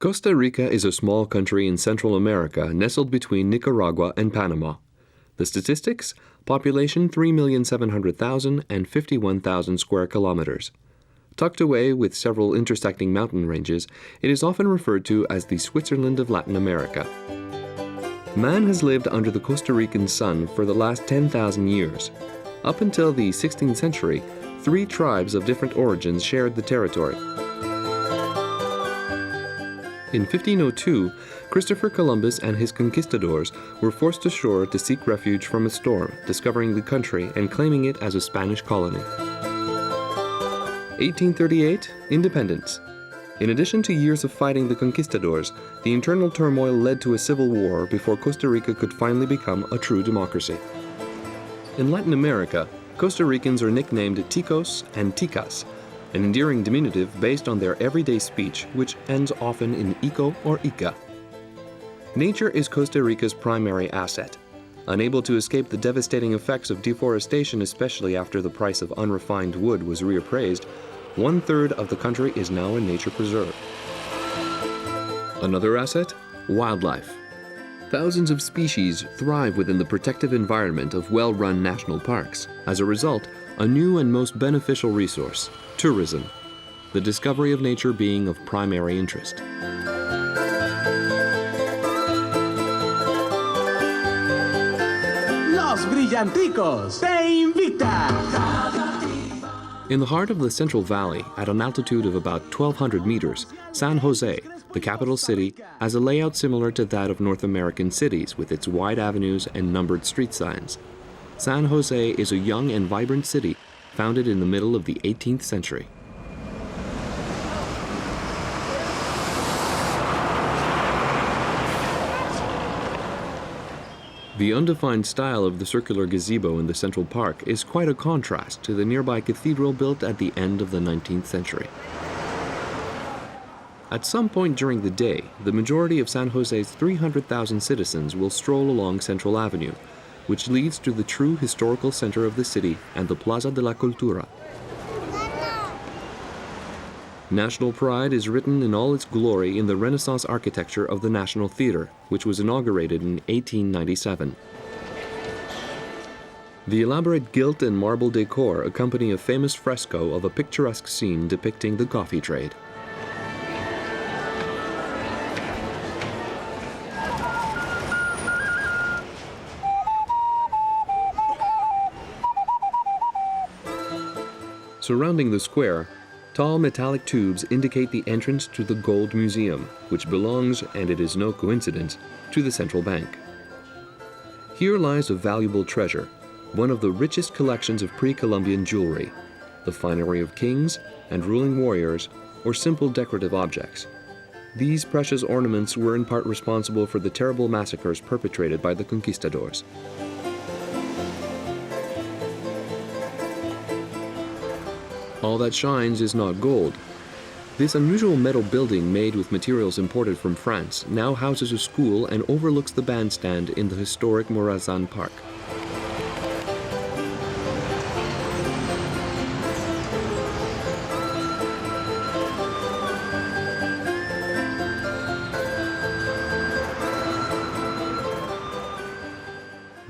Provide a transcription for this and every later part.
Costa Rica is a small country in Central America nestled between Nicaragua and Panama. The statistics? Population 3,700,000 and 51,000 square kilometers. Tucked away with several intersecting mountain ranges, it is often referred to as the Switzerland of Latin America. Man has lived under the Costa Rican sun for the last 10,000 years. Up until the 16th century, 3 tribes of different origins shared the territory. In 1502, Christopher Columbus and his conquistadors were forced ashore to seek refuge from a storm, discovering the country and claiming it as a Spanish colony. 1838, independence. In addition to years of fighting the conquistadors, the internal turmoil led to a civil war before Costa Rica could finally become a true democracy. In Latin America, Costa Ricans are nicknamed ticos and ticas, an endearing diminutive based on their everyday speech, which ends often in ico or ica. Nature is Costa Rica's primary asset. Unable to escape the devastating effects of deforestation, especially after the price of unrefined wood was reappraised, 1/3 of the country is now a nature preserve. Another asset? Wildlife. Thousands of species thrive within the protective environment of well-run national parks. As a result, a new and most beneficial resource, tourism, the discovery of nature being of primary interest. Los Brillanticos te invita! In the heart of the Central Valley, at an altitude of about 1,200 meters, San Jose, the capital city, has a layout similar to that of North American cities with its wide avenues and numbered street signs. San Jose is a young and vibrant city founded in the middle of the 18th century. The undefined style of the circular gazebo in the Central Park is quite a contrast to the nearby cathedral built at the end of the 19th century. At some point during the day, the majority of San Jose's 300,000 citizens will stroll along Central Avenue, which leads to the true historical center of the city and the Plaza de la Cultura. National pride is written in all its glory in the Renaissance architecture of the National Theater, which was inaugurated in 1897. The elaborate gilt and marble decor accompany a famous fresco of a picturesque scene depicting the coffee trade. Surrounding the square, tall metallic tubes indicate the entrance to the Gold Museum, which belongs, and it is no coincidence, to the central bank. Here lies a valuable treasure, one of the richest collections of pre-Columbian jewelry, the finery of kings and ruling warriors, or simple decorative objects. These precious ornaments were in part responsible for the terrible massacres perpetrated by the conquistadors. All that shines is not gold. This unusual metal building made with materials imported from France now houses a school and overlooks the bandstand in the historic Morazan Park.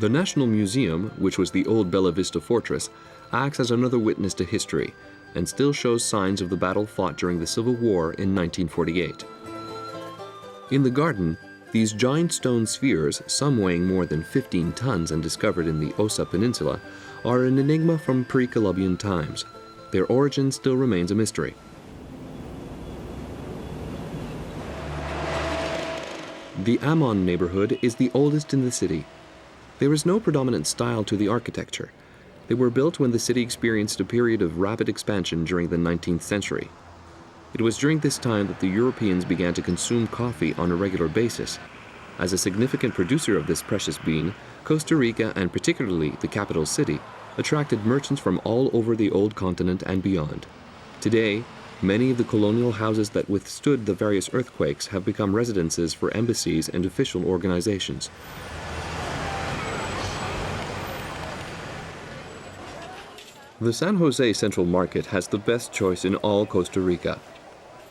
The National Museum, which was the old Bella Vista fortress, acts as another witness to history, and still shows signs of the battle fought during the Civil War in 1948. In the garden, these giant stone spheres, some weighing more than 15 tons and discovered in the Osa Peninsula, are an enigma from pre-Columbian times. Their origin still remains a mystery. The Amon neighborhood is the oldest in the city. There is no predominant style to the architecture. They were built when the city experienced a period of rapid expansion during the 19th century. It was during this time that the Europeans began to consume coffee on a regular basis. As a significant producer of this precious bean, Costa Rica, and particularly the capital city, attracted merchants from all over the old continent and beyond. Today, many of the colonial houses that withstood the various earthquakes have become residences for embassies and official organizations. The San Jose Central Market has the best choice in all Costa Rica.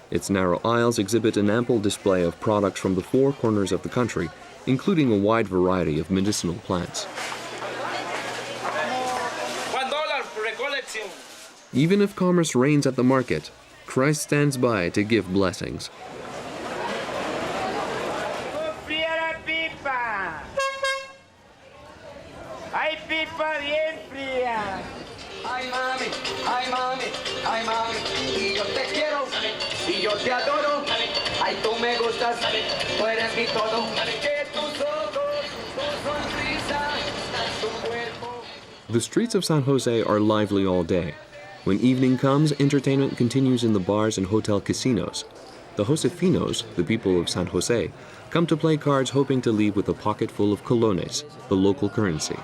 Its narrow aisles exhibit an ample display of products from the four corners of the country, including a wide variety of medicinal plants. Even if commerce reigns at the market, Christ stands by to give blessings. The streets of San Jose are lively all day. When evening comes, entertainment continues in the bars and hotel casinos. The Josefinos, the people of San Jose, come to play cards hoping to leave with a pocket full of colones, the local currency.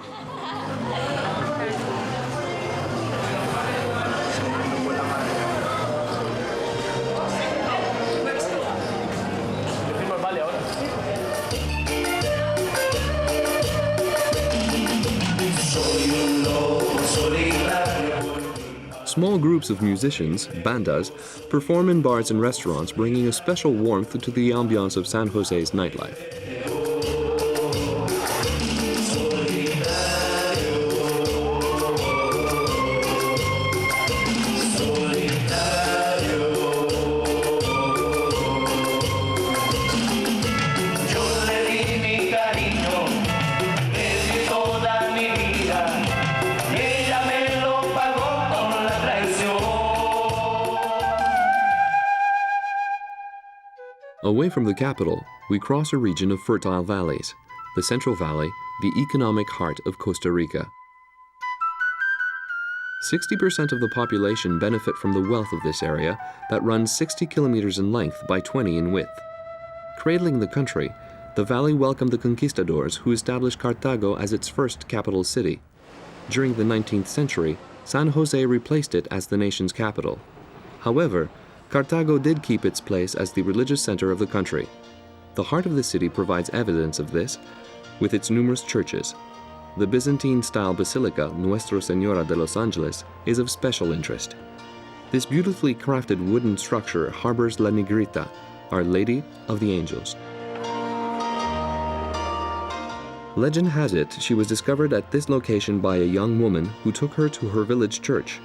Small groups of musicians, bandas, perform in bars and restaurants, bringing a special warmth to the ambiance of San Jose's nightlife. Away from the capital, we cross a region of fertile valleys, the Central Valley, the economic heart of Costa Rica. 60% of the population benefit from the wealth of this area that runs 60 kilometers in length by 20 in width. Cradling the country, the valley welcomed the conquistadors who established Cartago as its first capital city. During the 19th century, San Jose replaced it as the nation's capital. However, Cartago did keep its place as the religious center of the country. The heart of the city provides evidence of this with its numerous churches. The Byzantine-style basilica Nuestra Señora de los Ángeles is of special interest. This beautifully crafted wooden structure harbors La Negrita, Our Lady of the Angels. Legend has it she was discovered at this location by a young woman who took her to her village church.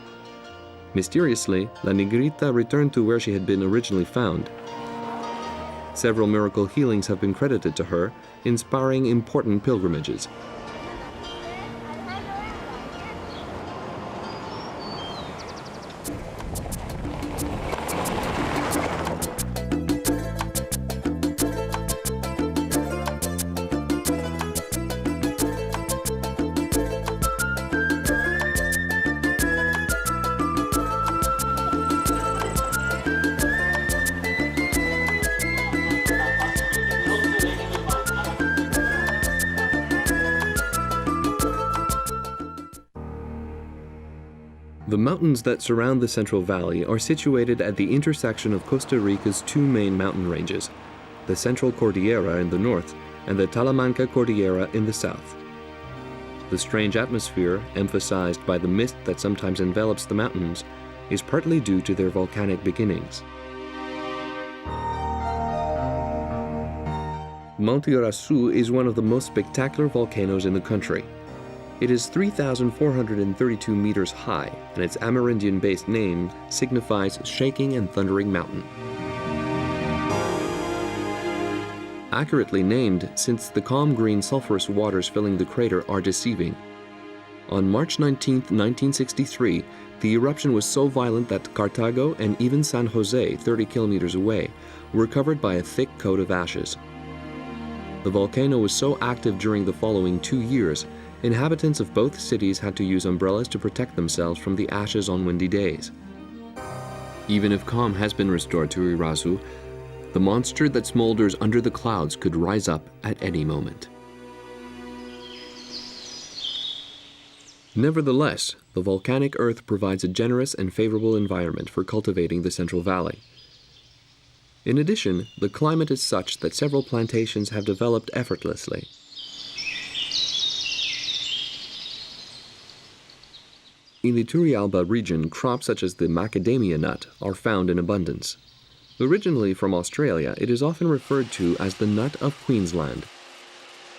Mysteriously, La Negrita returned to where she had been originally found. Several miracle healings have been credited to her, inspiring important pilgrimages. The mountains that surround the Central Valley are situated at the intersection of Costa Rica's two main mountain ranges, the Central Cordillera in the north and the Talamanca Cordillera in the south. The strange atmosphere, emphasized by the mist that sometimes envelops the mountains, is partly due to their volcanic beginnings. Monte Irasu is one of the most spectacular volcanoes in the country. It is 3,432 meters high, and its Amarindian-based name signifies shaking and thundering mountain. Accurately named, since the calm green sulfurous waters filling the crater are deceiving. On March 19, 1963, the eruption was so violent that Cartago and even San Jose, 30 kilometers away, were covered by a thick coat of ashes. The volcano was so active during the following 2 years, inhabitants of both cities had to use umbrellas to protect themselves from the ashes on windy days. Even if calm has been restored to Irasu, the monster that smolders under the clouds could rise up at any moment. Nevertheless, the volcanic earth provides a generous and favorable environment for cultivating the Central Valley. In addition, the climate is such that several plantations have developed effortlessly. In the Turrialba region, crops such as the macadamia nut are found in abundance. Originally from Australia, it is often referred to as the nut of Queensland.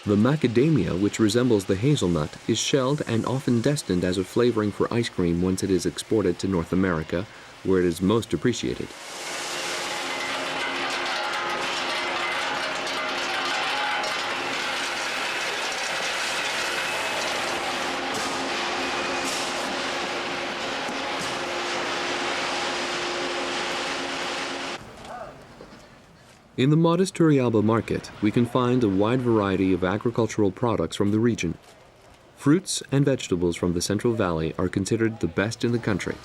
The macadamia, which resembles the hazelnut, is shelled and often destined as a flavoring for ice cream once it is exported to North America, where it is most appreciated. In the modest Turrialba market, we can find a wide variety of agricultural products from the region. Fruits and vegetables from the Central Valley are considered the best in the country.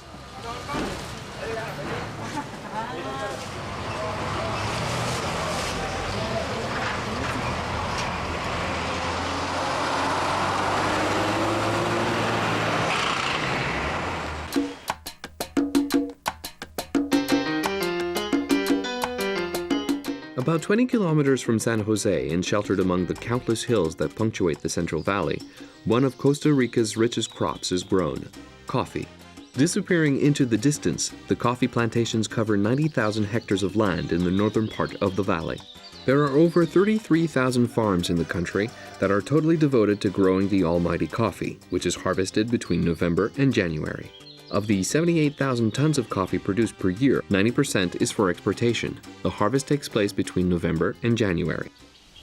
About 20 kilometers from San Jose and sheltered among the countless hills that punctuate the Central Valley, one of Costa Rica's richest crops is grown: coffee. Disappearing into the distance, the coffee plantations cover 90,000 hectares of land in the northern part of the valley. There are over 33,000 farms in the country that are totally devoted to growing the almighty coffee, which is harvested between November and January. Of the 78,000 tons of coffee produced per year, 90% is for exportation. The harvest takes place between November and January.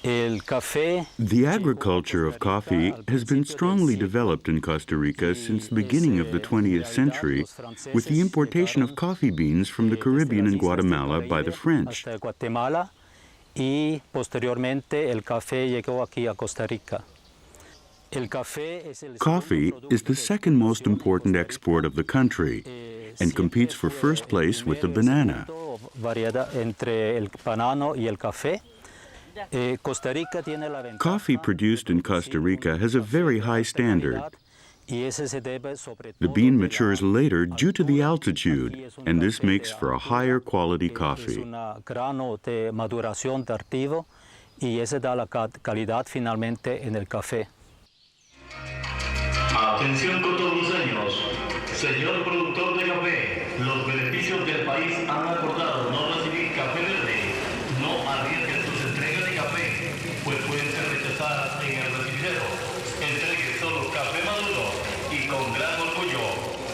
The agriculture of coffee has been strongly developed in Costa Rica since the beginning of the 20th century, with the importation of coffee beans from the Caribbean and Guatemala by the French. Coffee is the second most important export of the country and competes for first place with the banana. Coffee produced in Costa Rica has a very high standard. The bean matures later due to the altitude, and this makes for a higher quality coffee. Atención cotorruceños, señor productor de café, los beneficios del país han acordado no recibir café verde. No arriesguen sus entregas de café, pues pueden ser rechazadas en el recibidero. Entregue solo café maduro y con gran orgullo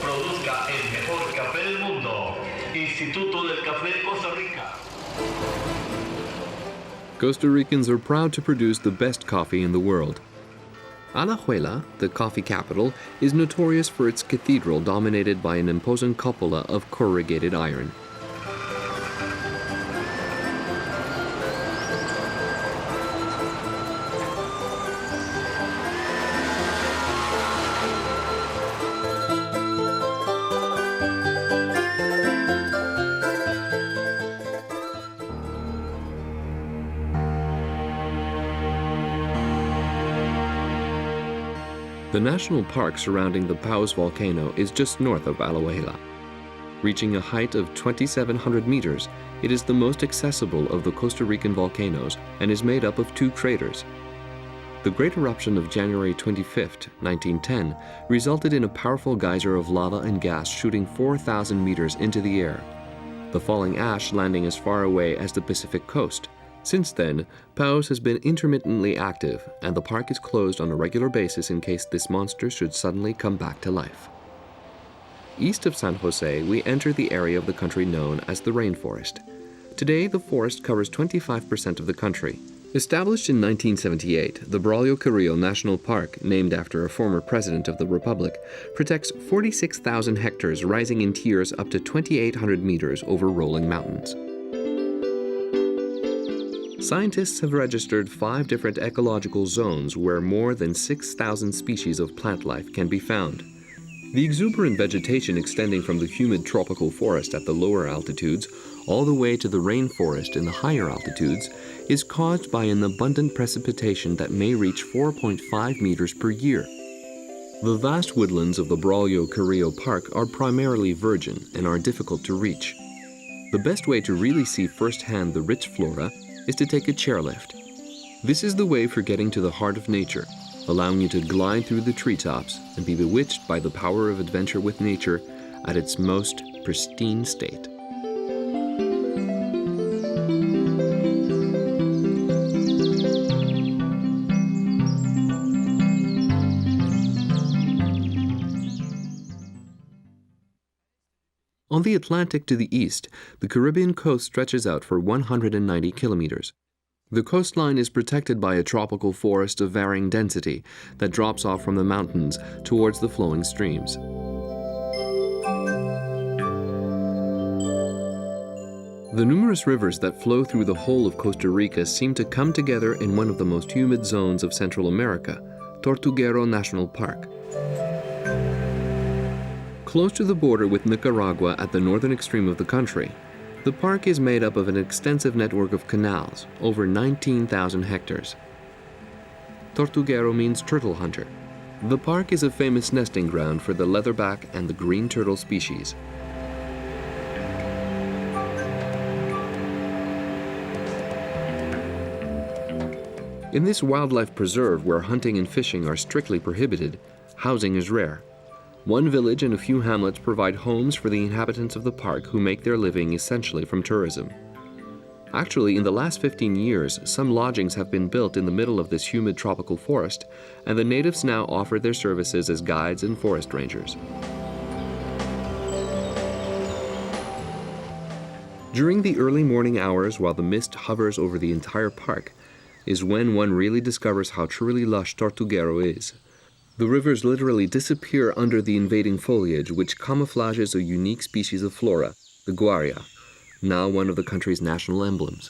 produzca el mejor café del mundo. Instituto del Café de Costa Rica. Costa Ricans are proud to produce the best coffee in the world. Alajuela, the coffee capital, is notorious for its cathedral dominated by an imposing cupola of corrugated iron. The national park surrounding the Paus volcano is just north of Alajuela. Reaching a height of 2,700 meters, it is the most accessible of the Costa Rican volcanoes and is made up of two craters. The great eruption of January 25, 1910, resulted in a powerful geyser of lava and gas shooting 4,000 meters into the air, the falling ash landing as far away as the Pacific coast. Since then, Paus has been intermittently active, and the park is closed on a regular basis in case this monster should suddenly come back to life. East of San Jose, we enter the area of the country known as the Rainforest. Today, the forest covers 25% of the country. Established in 1978, the Brouwers National Park, named after a former president of the Republic, protects 46,000 hectares rising in tiers up to 2,800 meters over rolling mountains. Scientists have registered 5 different ecological zones where more than 6,000 species of plant life can be found. The exuberant vegetation extending from the humid tropical forest at the lower altitudes all the way to the rainforest in the higher altitudes is caused by an abundant precipitation that may reach 4.5 meters per year. The vast woodlands of the Brouwers Park are primarily virgin and are difficult to reach. The best way to really see firsthand the rich flora is to take a chairlift. This is the way for getting to the heart of nature, allowing you to glide through the treetops and be bewitched by the power of adventure with nature at its most pristine state. On the Atlantic to the east, the Caribbean coast stretches out for 190 kilometers. The coastline is protected by a tropical forest of varying density that drops off from the mountains towards the flowing streams. The numerous rivers that flow through the whole of Costa Rica seem to come together in one of the most humid zones of Central America, Tortuguero National Park. Close to the border with Nicaragua at the northern extreme of the country, the park is made up of an extensive network of canals, over 19,000 hectares. Tortuguero means turtle hunter. The park is a famous nesting ground for the leatherback and the green turtle species. In this wildlife preserve, where hunting and fishing are strictly prohibited, housing is rare. One village and a few hamlets provide homes for the inhabitants of the park who make their living essentially from tourism. Actually, in the last 15 years, some lodgings have been built in the middle of this humid tropical forest, and the natives now offer their services as guides and forest rangers. During the early morning hours, while the mist hovers over the entire park, is when one really discovers how truly lush Tortuguero is. The rivers literally disappear under the invading foliage, which camouflages a unique species of flora, the guaria, now one of the country's national emblems.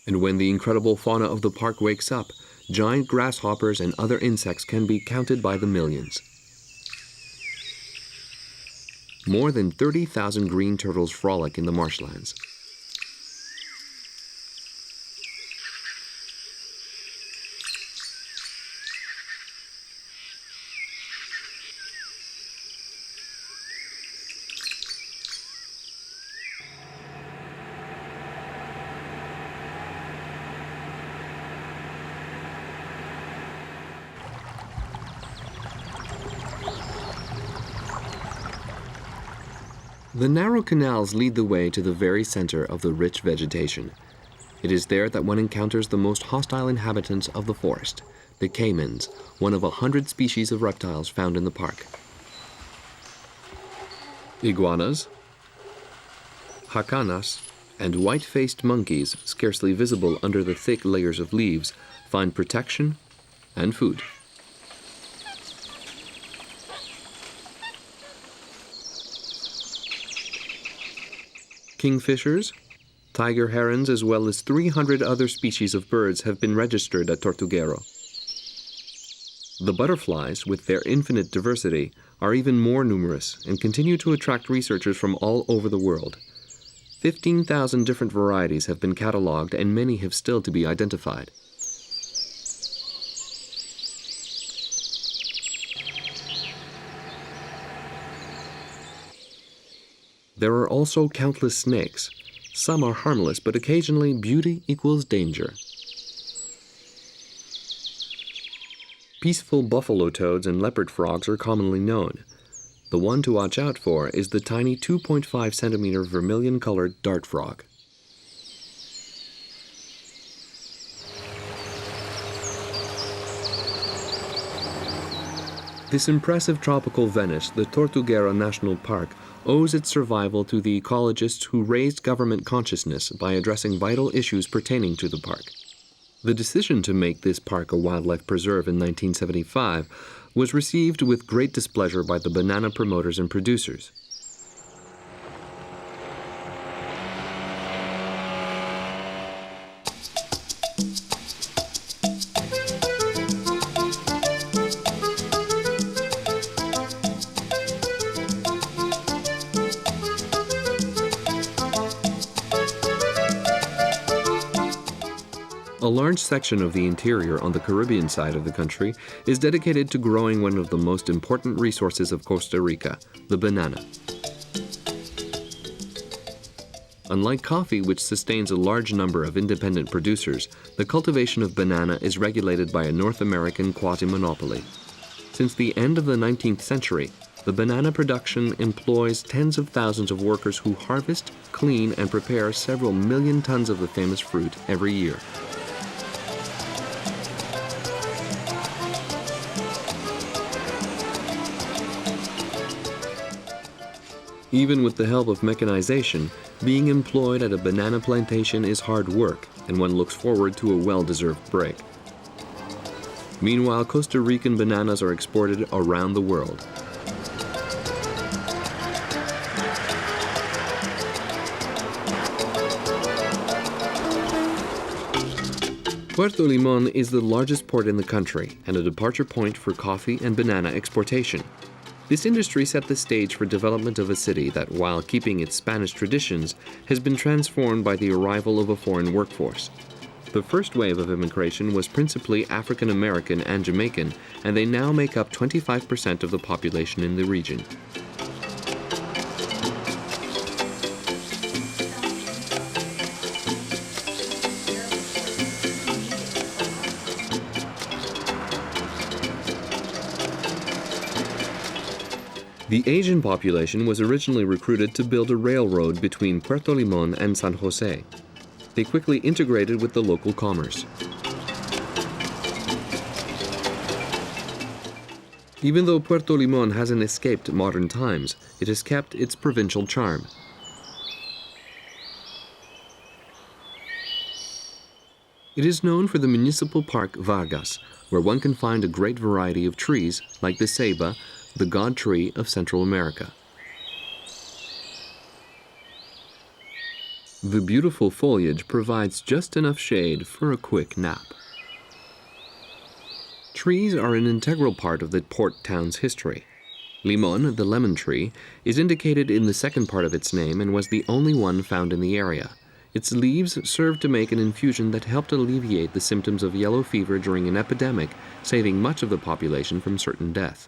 And when the incredible fauna of the park wakes up, giant grasshoppers and other insects can be counted by the millions. More than 30,000 green turtles frolic in the marshlands. The narrow canals lead the way to the very center of the rich vegetation. It is there that one encounters the most hostile inhabitants of the forest, the caimans, one of 100 species of reptiles found in the park. Iguanas, jacanas, and white-faced monkeys, scarcely visible under the thick layers of leaves, find protection and food. Kingfishers, tiger herons, as well as 300 other species of birds have been registered at Tortuguero. The butterflies, with their infinite diversity, are even more numerous and continue to attract researchers from all over the world. 15,000 different varieties have been catalogued, and many have still to be identified. There are also countless snakes. Some are harmless, but occasionally beauty equals danger. Peaceful buffalo toads and leopard frogs are commonly known. The one to watch out for is the tiny 2.5 centimeter vermilion-colored dart frog. This impressive tropical Venice, the Tortuguero National Park, owes its survival to the ecologists who raised government consciousness by addressing vital issues pertaining to the park. The decision to make this park a wildlife preserve in 1975 was received with great displeasure by the banana promoters and producers. A large section of the interior on the Caribbean side of the country is dedicated to growing one of the most important resources of Costa Rica, the banana. Unlike coffee, which sustains a large number of independent producers, the cultivation of banana is regulated by a North American quasi-monopoly. Since the end of the 19th century, the banana production employs tens of thousands of workers who harvest, clean, and prepare several million tons of the famous fruit every year. Even with the help of mechanization, being employed at a banana plantation is hard work, and one looks forward to a well-deserved break. Meanwhile, Costa Rican bananas are exported around the world. Puerto Limon is the largest port in the country and a departure point for coffee and banana exportation. This industry set the stage for development of a city that, while keeping its Spanish traditions, has been transformed by the arrival of a foreign workforce. The first wave of immigration was principally African American and Jamaican, and they now make up 25% of the population in the region. The Asian population was originally recruited to build a railroad between Puerto Limon and San Jose. They quickly integrated with the local commerce. Even though Puerto Limon hasn't escaped modern times, it has kept its provincial charm. It is known for the municipal park Vargas, where one can find a great variety of trees like the ceiba, the god tree of Central America. The beautiful foliage provides just enough shade for a quick nap. Trees are an integral part of the port town's history. Limon, the lemon tree, is indicated in the second part of its name and was the only one found in the area. Its leaves served to make an infusion that helped alleviate the symptoms of yellow fever during an epidemic, saving much of the population from certain death.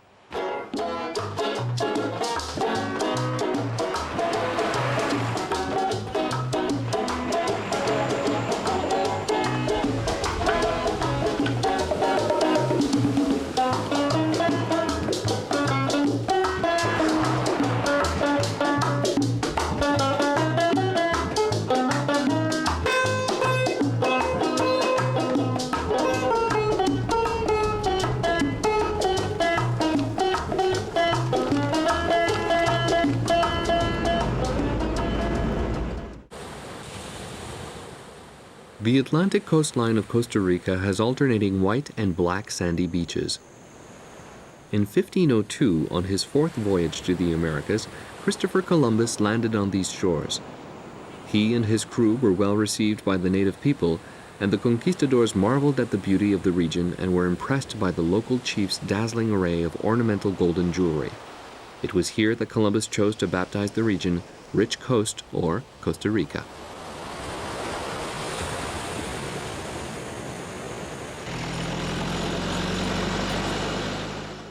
The Atlantic coastline of Costa Rica has alternating white and black sandy beaches. In 1502, on his fourth voyage to the Americas, Christopher Columbus landed on these shores. He and his crew were well received by the native people, and the conquistadors marveled at the beauty of the region and were impressed by the local chief's dazzling array of ornamental golden jewelry. It was here that Columbus chose to baptize the region Rich Coast, or Costa Rica.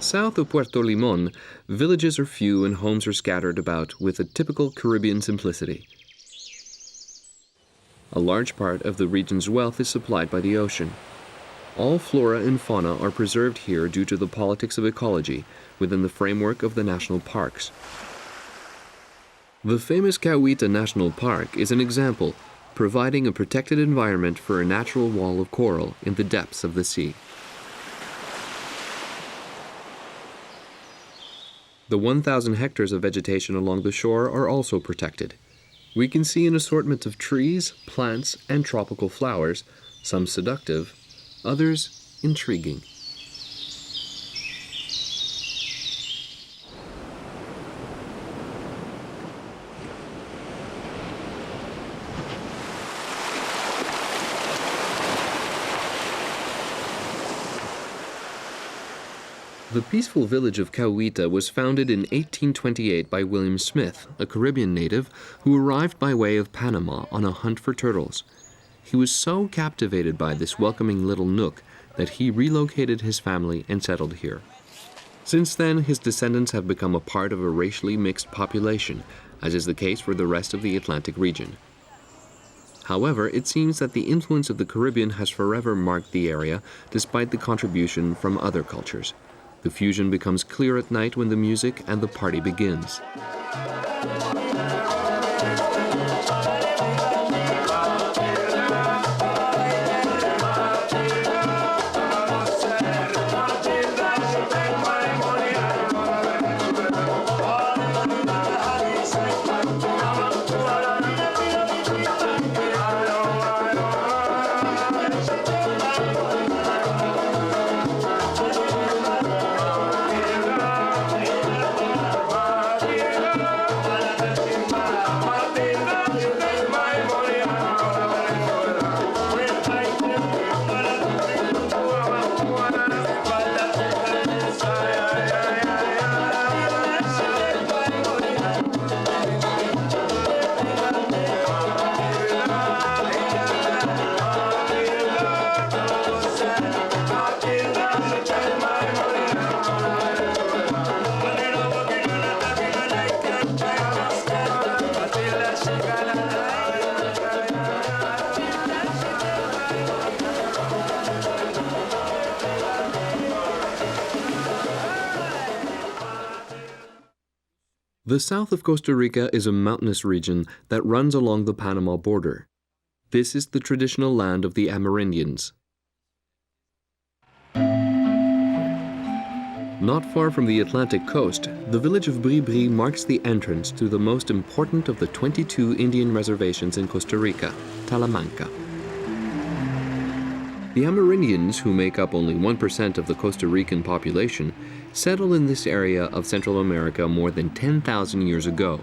South of Puerto Limon, villages are few and homes are scattered about with a typical Caribbean simplicity. A large part of the region's wealth is supplied by the ocean. All flora and fauna are preserved here due to the politics of ecology within the framework of the national parks. The famous Cahuita National Park is an example, providing a protected environment for a natural wall of coral in the depths of the sea. The 1,000 hectares of vegetation along the shore are also protected. We can see an assortment of trees, plants, and tropical flowers, some seductive, others intriguing. The peaceful village of Cahuita was founded in 1828 by William Smith, a Caribbean native who arrived by way of Panama on a hunt for turtles. He was so captivated by this welcoming little nook that he relocated his family and settled here. Since then, his descendants have become a part of a racially mixed population, as is the case for the rest of the Atlantic region. However, it seems that the influence of the Caribbean has forever marked the area, despite the contribution from other cultures. The fusion becomes clear at night when the music and the party begins. The south of Costa Rica is a mountainous region that runs along the Panama border. This is the traditional land of the Amarindians. Not far from the Atlantic coast, the village of Bri marks the entrance to the most important of the 22 Indian reservations in Costa Rica, Talamanca. The Amarindians, who make up only 1% of the Costa Rican population, settled in this area of Central America more than 10,000 years ago.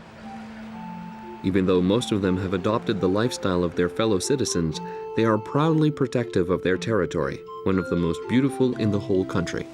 Even though most of them have adopted the lifestyle of their fellow citizens, they are proudly protective of their territory, one of the most beautiful in the whole country.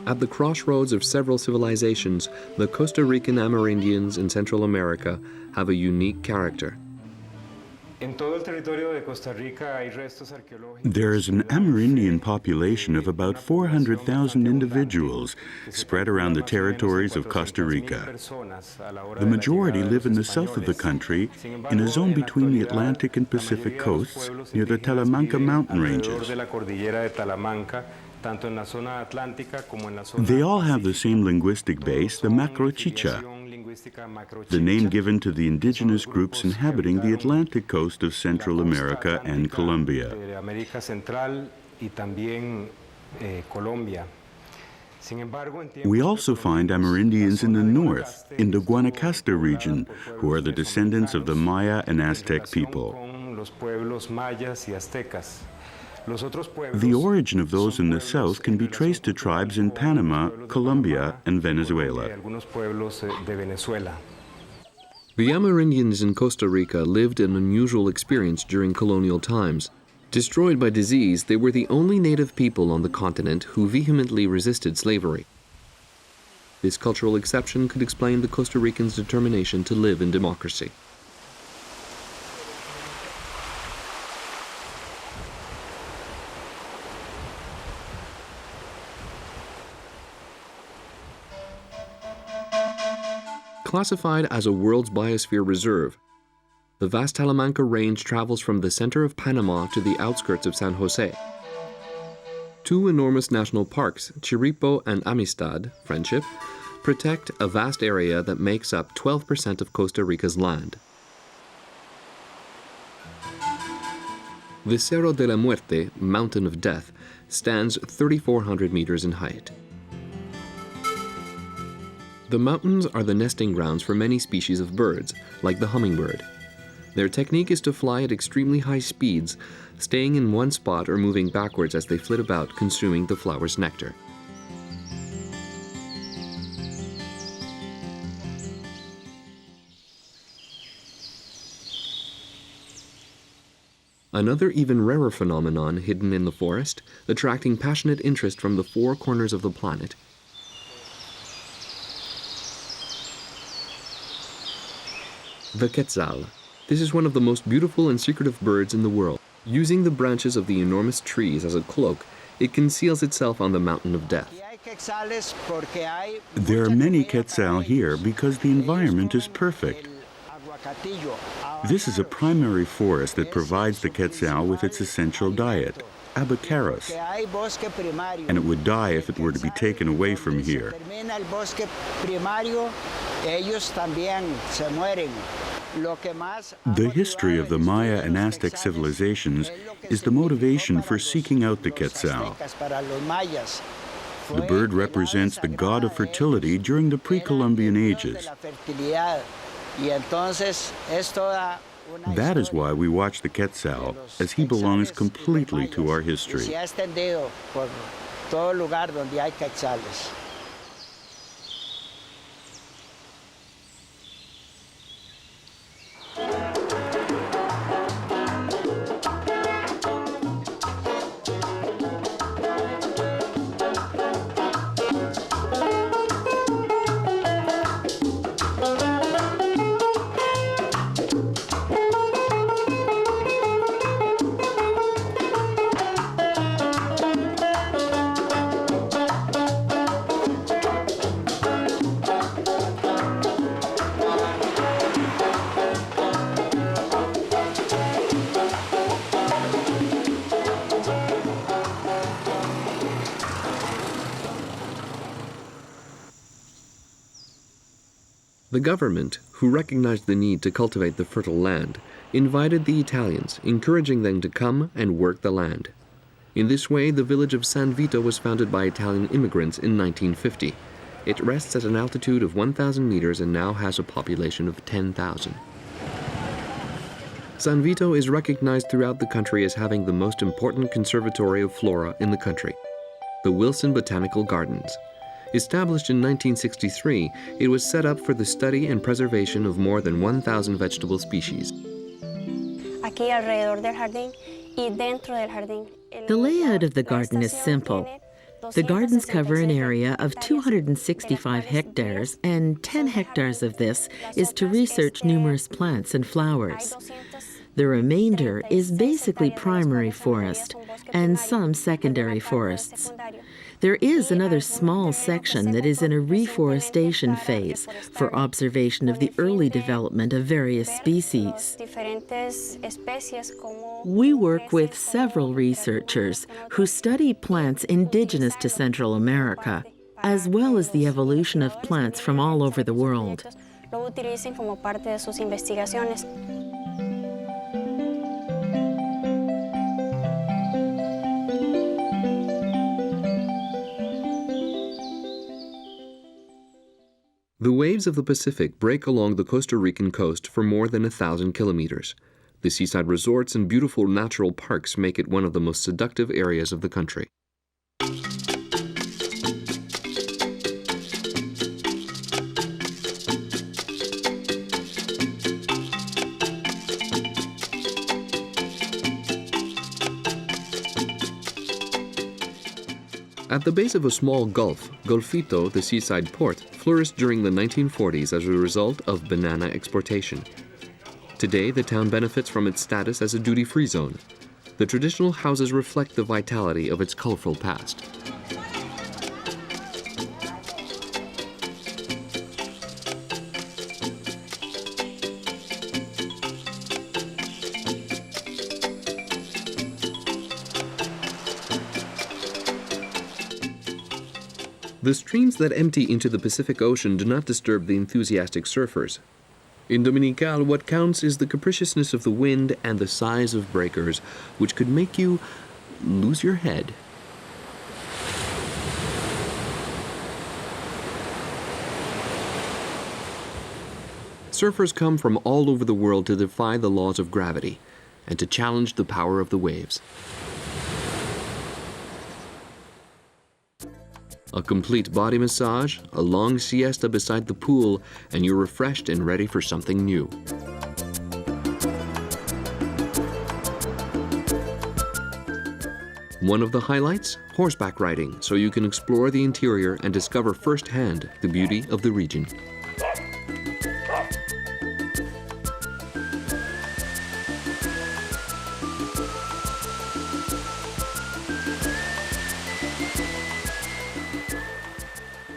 At the crossroads of several civilizations, the Costa Rican Amarindians in Central America have a unique character. There is an Amarindian population of about 400,000 individuals spread around the territories of Costa Rica. The majority live in the south of the country, in a zone between the Atlantic and Pacific coasts near the Talamanca mountain ranges. They all have the same linguistic base, the Macro-Chicha, the name given to the indigenous groups inhabiting the Atlantic coast of Central America and Colombia. We also find Amerindians in the north, in the Guanacaste region, who are the descendants of the Maya and Aztec people. The origin of those in the south can be traced to tribes in Panama, Colombia, and Venezuela. The Amerindians in Costa Rica lived an unusual experience during colonial times. Destroyed by disease, they were the only native people on the continent who vehemently resisted slavery. This cultural exception could explain the Costa Ricans' determination to live in democracy. Classified as a World's Biosphere Reserve, the vast Talamanca Range travels from the center of Panama to the outskirts of San Jose. Two enormous national parks, Chiripo and Amistad, Friendship, protect a vast area that makes up 12% of Costa Rica's land. The Cerro de la Muerte, Mountain of Death, stands 3,400 meters in height. The mountains are the nesting grounds for many species of birds, like the hummingbird. Their technique is to fly at extremely high speeds, staying in one spot or moving backwards as they flit about, consuming the flower's nectar. Another even rarer phenomenon hidden in the forest, attracting passionate interest from the four corners of the planet. The quetzal. This is one of the most beautiful and secretive birds in the world. Using the branches of the enormous trees as a cloak, it conceals itself on the mountain of death. There are many quetzal here because the environment is perfect. This is a primary forest that provides the quetzal with its essential diet, abacaros, and it would die if it were to be taken away from here. The history of the Maya and Aztec civilizations is the motivation for seeking out the quetzal. The bird represents the god of fertility during the pre-Columbian ages. That is why we watch the quetzal, as he belongs completely to our history. The government, who recognized the need to cultivate the fertile land, invited the Italians, encouraging them to come and work the land. In this way, the village of San Vito was founded by Italian immigrants in 1950. It rests at an altitude of 1,000 meters and now has a population of 10,000. San Vito is recognized throughout the country as having the most important conservatory of flora in the country, the Wilson Botanical Gardens. Established in 1963, it was set up for the study and preservation of more than 1,000 vegetable species. Aquí alrededor del jardín y dentro del jardín. The layout of the garden is simple. The gardens cover an area of 265 hectares, and 10 hectares of this is to research numerous plants and flowers. The remainder is basically primary forest and some secondary forests. There is another small section that is in a reforestation phase for observation of the early development of various species. We work with several researchers who study plants indigenous to Central America, as well as the evolution of plants from all over the world. The waves of the Pacific break along the Costa Rican coast for more than 1,000 kilometers. The seaside resorts and beautiful natural parks make it one of the most seductive areas of the country. At the base of a small gulf, Vito, the seaside port, flourished during the 1940s as a result of banana exportation. Today, the town benefits from its status as a duty-free zone. The traditional houses reflect the vitality of its colorful past. The streams that empty into the Pacific Ocean do not disturb the enthusiastic surfers. In Dominical, what counts is the capriciousness of the wind and the size of breakers, which could make you lose your head. Surfers come from all over the world to defy the laws of gravity and to challenge the power of the waves. A complete body massage, a long siesta beside the pool, and you're refreshed and ready for something new. One of the highlights? Horseback riding, so you can explore the interior and discover firsthand the beauty of the region.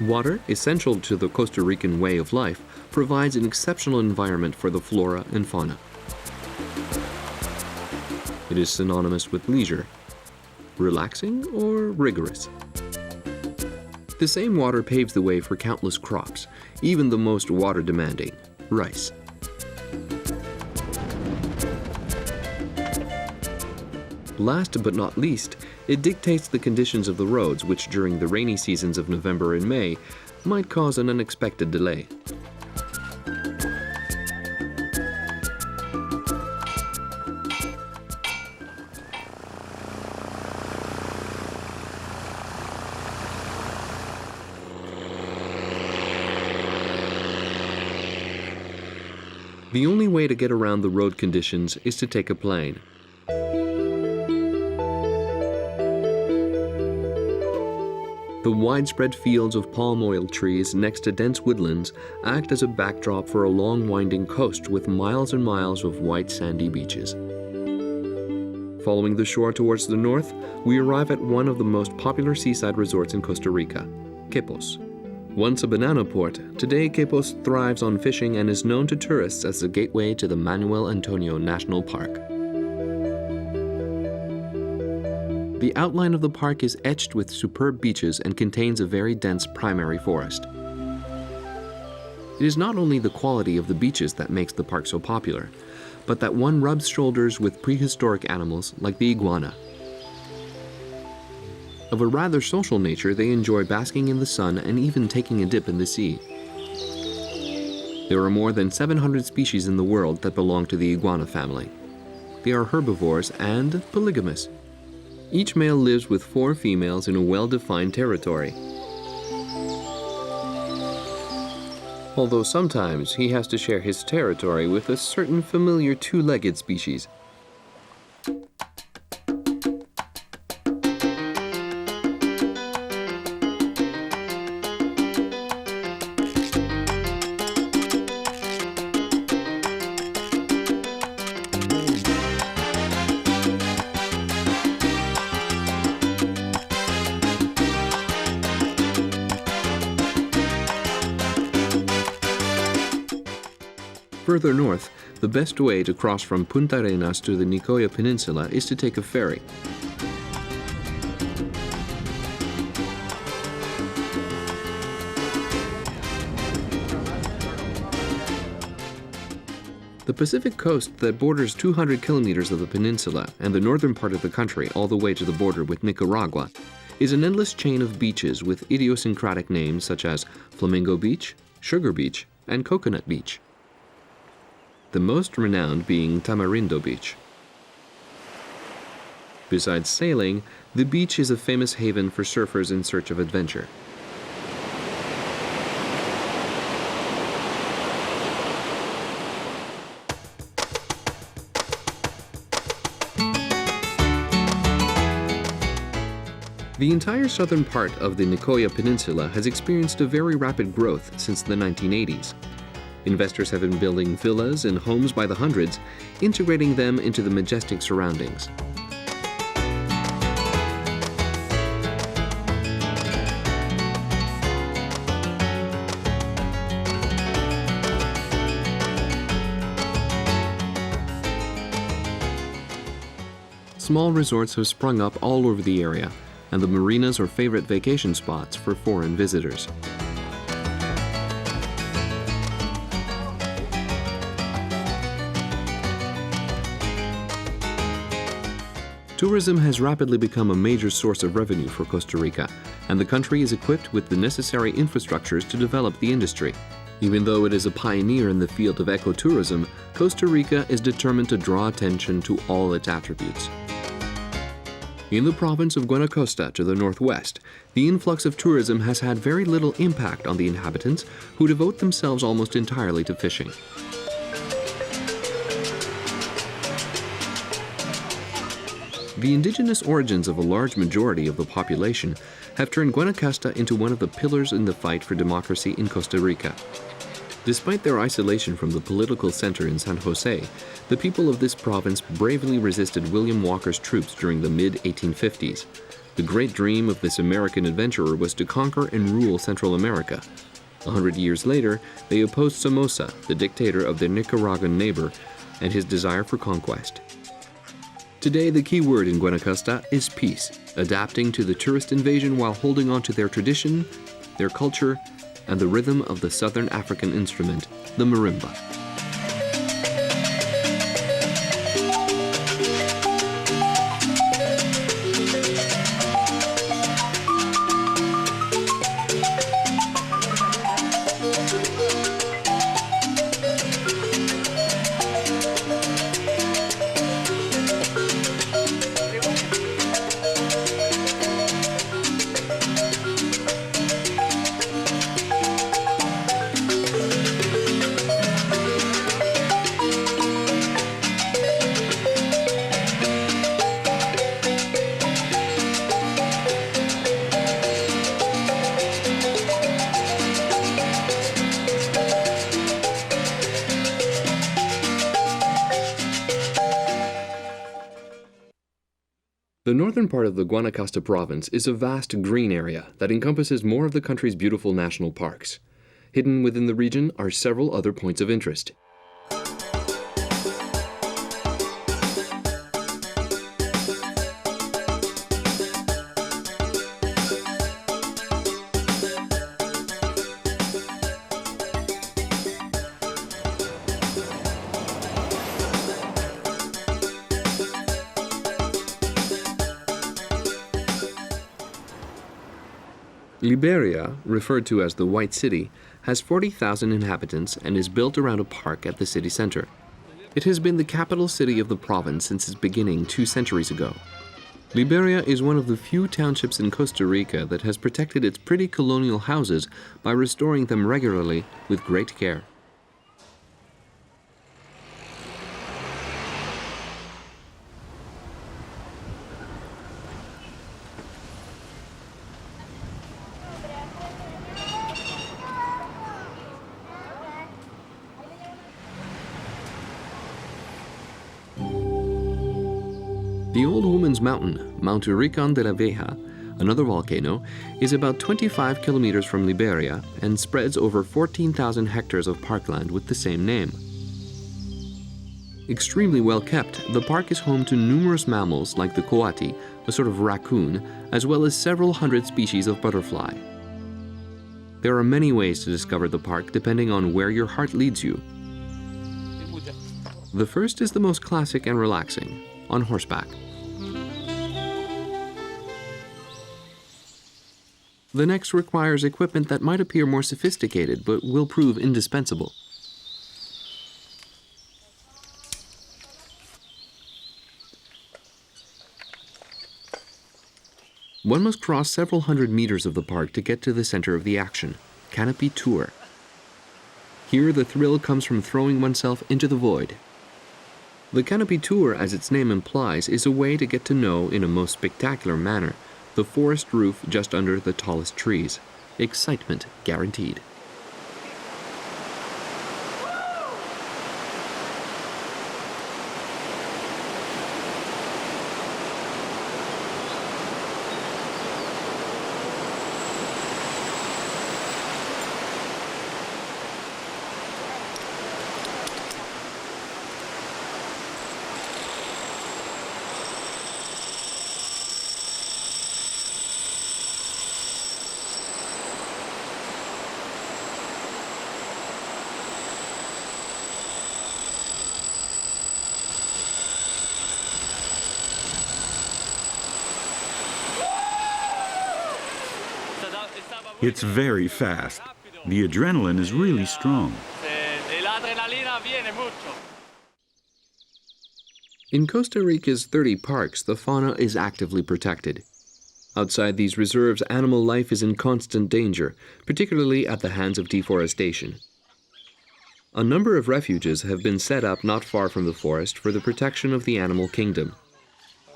Water, essential to the Costa Rican way of life, provides an exceptional environment for the flora and fauna. It is synonymous with leisure. Relaxing or rigorous? The same water paves the way for countless crops, even the most water-demanding, rice. Last but not least, it dictates the conditions of the roads, which during the rainy seasons of November and May might cause an unexpected delay. The only way to get around the road conditions is to take a plane. The widespread fields of palm oil trees next to dense woodlands act as a backdrop for a long winding coast with miles and miles of white sandy beaches. Following the shore towards the north, we arrive at one of the most popular seaside resorts in Costa Rica, Quepos. Once a banana port, today Quepos thrives on fishing and is known to tourists as the gateway to the Manuel Antonio National Park. The outline of the park is etched with superb beaches and contains a very dense primary forest. It is not only the quality of the beaches that makes the park so popular, but that one rubs shoulders with prehistoric animals like the iguana. Of a rather social nature, they enjoy basking in the sun and even taking a dip in the sea. There are more than 700 species in the world that belong to the iguana family. They are herbivores and polygamous. Each male lives with 4 females in a well-defined territory. Although sometimes he has to share his territory with a certain familiar two-legged species. Further north, the best way to cross from Punta Arenas to the Nicoya Peninsula is to take a ferry. The Pacific coast that borders 200 kilometers of the peninsula and the northern part of the country all the way to the border with Nicaragua is an endless chain of beaches with idiosyncratic names such as Flamingo Beach, Sugar Beach, and Coconut Beach. The most renowned being Tamarindo Beach. Besides sailing, the beach is a famous haven for surfers in search of adventure. The entire southern part of the Nicoya Peninsula has experienced a very rapid growth since the 1980s. Investors have been building villas and homes by the hundreds, integrating them into the majestic surroundings. Small resorts have sprung up all over the area, and the marinas are favorite vacation spots for foreign visitors. Tourism has rapidly become a major source of revenue for Costa Rica, and the country is equipped with the necessary infrastructures to develop the industry. Even though it is a pioneer in the field of ecotourism, Costa Rica is determined to draw attention to all its attributes. In the province of Guanacaste to the northwest, the influx of tourism has had very little impact on the inhabitants, who devote themselves almost entirely to fishing. The indigenous origins of a large majority of the population have turned Guanacaste into one of the pillars in the fight for democracy in Costa Rica. Despite their isolation from the political center in San Jose, the people of this province bravely resisted William Walker's troops during the mid-1850s. The great dream of this American adventurer was to conquer and rule Central America. 100 years later, they opposed Somoza, the dictator of their Nicaraguan neighbor, and his desire for conquest. Today, the key word in Guanacaste is peace, adapting to the tourist invasion while holding on to their tradition, their culture, and the rhythm of the Southern African instrument, the marimba. The northern part of the Guanacaste province is a vast green area that encompasses more of the country's beautiful national parks. Hidden within the region are several other points of interest. Liberia, referred to as the White City, has 40,000 inhabitants and is built around a park at the city center. It has been the capital city of the province since its beginning 2 centuries ago. Liberia is one of the few townships in Costa Rica that has protected its pretty colonial houses by restoring them regularly with great care. The Old Woman's Mountain, Mount Hurricán de la Veja, another volcano, is about 25 kilometers from Liberia and spreads over 14,000 hectares of parkland with the same name. Extremely well kept, the park is home to numerous mammals like the coati, a sort of raccoon, as well as several hundred species of butterfly. There are many ways to discover the park depending on where your heart leads you. The first is the most classic and relaxing, on horseback. The next requires equipment that might appear more sophisticated but will prove indispensable. One must cross several hundred meters of the park to get to the center of the action, Canopy Tour. Here the thrill comes from throwing oneself into the void. The Canopy Tour, as its name implies, is a way to get to know, in a most spectacular manner, the forest roof just under the tallest trees. Excitement guaranteed. It's very fast. The adrenaline is really strong. In Costa Rica's 30 parks, the fauna is actively protected. Outside these reserves, animal life is in constant danger, particularly at the hands of deforestation. A number of refuges have been set up not far from the forest for the protection of the animal kingdom.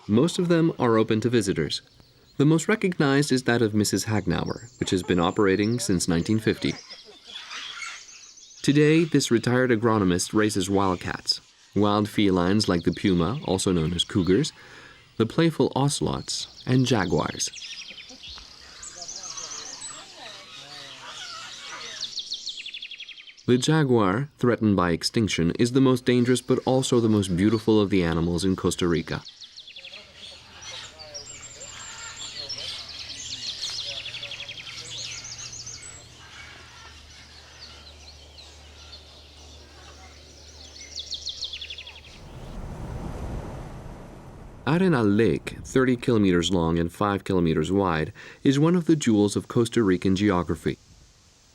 Most of them are open to visitors. The most recognized is that of Mrs. Hagnauer, which has been operating since 1950. Today, this retired agronomist raises wildcats, wild felines like the puma, also known as cougars, the playful ocelots, and jaguars. The jaguar, threatened by extinction, is the most dangerous but also the most beautiful of the animals in Costa Rica. Arenal Lake, 30 kilometers long and 5 kilometers wide, is one of the jewels of Costa Rican geography.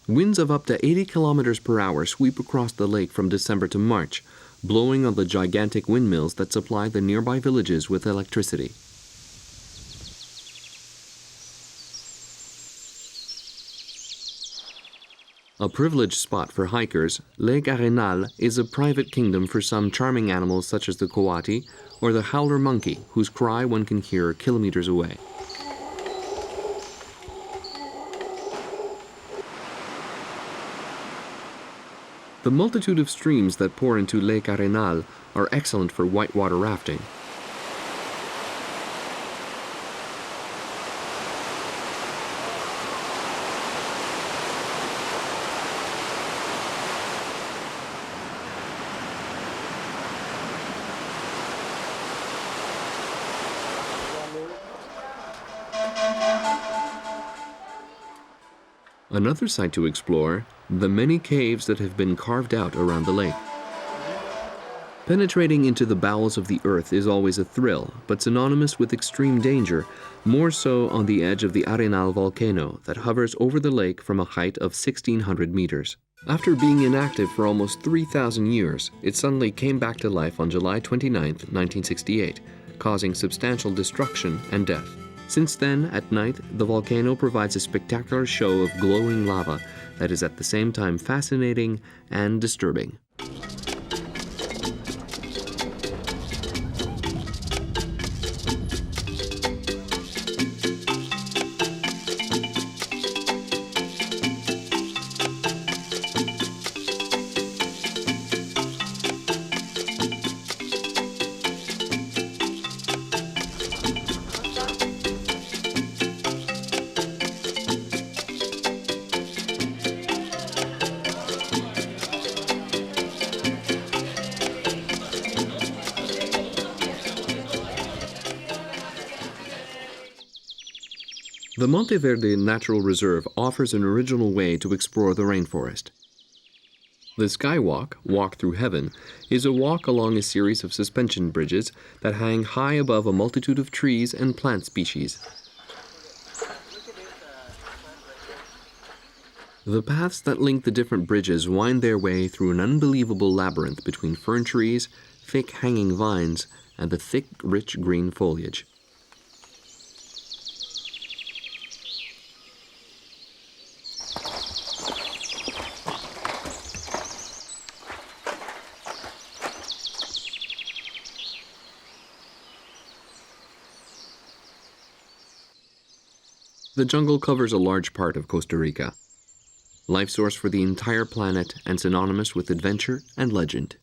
Winds of up to 80 kilometers per hour sweep across the lake from December to March, blowing on the gigantic windmills that supply the nearby villages with electricity. A privileged spot for hikers, Lake Arenal is a private kingdom for some charming animals such as the coati or the howler monkey, whose cry one can hear kilometers away. The multitude of streams that pour into Lake Arenal are excellent for whitewater rafting. Another site to explore, the many caves that have been carved out around the lake. Penetrating into the bowels of the earth is always a thrill, but synonymous with extreme danger, more so on the edge of the Arenal volcano that hovers over the lake from a height of 1,600 meters. After being inactive for almost 3,000 years, it suddenly came back to life on July 29, 1968, causing substantial destruction and death. Since then, at night, the volcano provides a spectacular show of glowing lava that is at the same time fascinating and disturbing. The Monte Verde Natural Reserve offers an original way to explore the rainforest. The Skywalk, Walk Through Heaven, is a walk along a series of suspension bridges that hang high above a multitude of trees and plant species. The paths that link the different bridges wind their way through an unbelievable labyrinth between fern trees, thick hanging vines, and the thick, rich green foliage. The jungle covers a large part of Costa Rica, life source for the entire planet and synonymous with adventure and legend.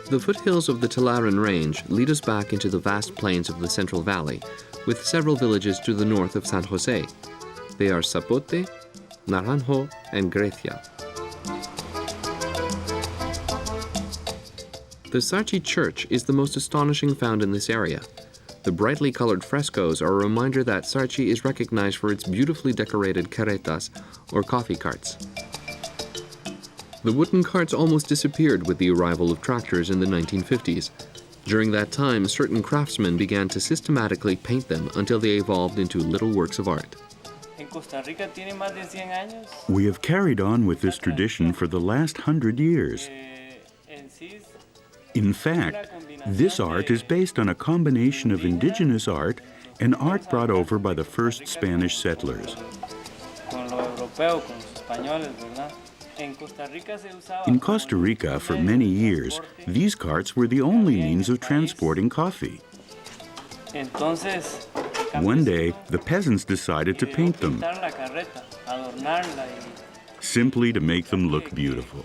The foothills of the Talaran Range lead us back into the vast plains of the Central Valley, with several villages to the north of San Jose. They are Zapote, Naranjo, and Grecia. The Sarchi Church is the most astonishing found in this area. The brightly colored frescoes are a reminder that Sarchi is recognized for its beautifully decorated carretas, or coffee carts. The wooden carts almost disappeared with the arrival of tractors in the 1950s. During that time, certain craftsmen began to systematically paint them until they evolved into little works of art. We have carried on with this tradition for the last 100 years. In fact, this art is based on a combination of indigenous art and art brought over by the first Spanish settlers. In Costa Rica, for many years, these carts were the only means of transporting coffee. One day, the peasants decided to paint them, simply to make them look beautiful.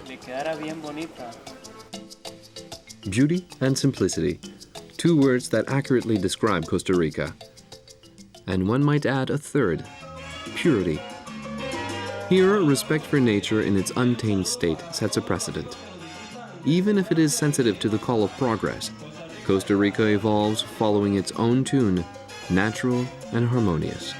Beauty and simplicity, two words that accurately describe Costa Rica. And one might add a third, purity. Here, respect for nature in its untamed state sets a precedent. Even if it is sensitive to the call of progress, Costa Rica evolves following its own tune, natural and harmonious.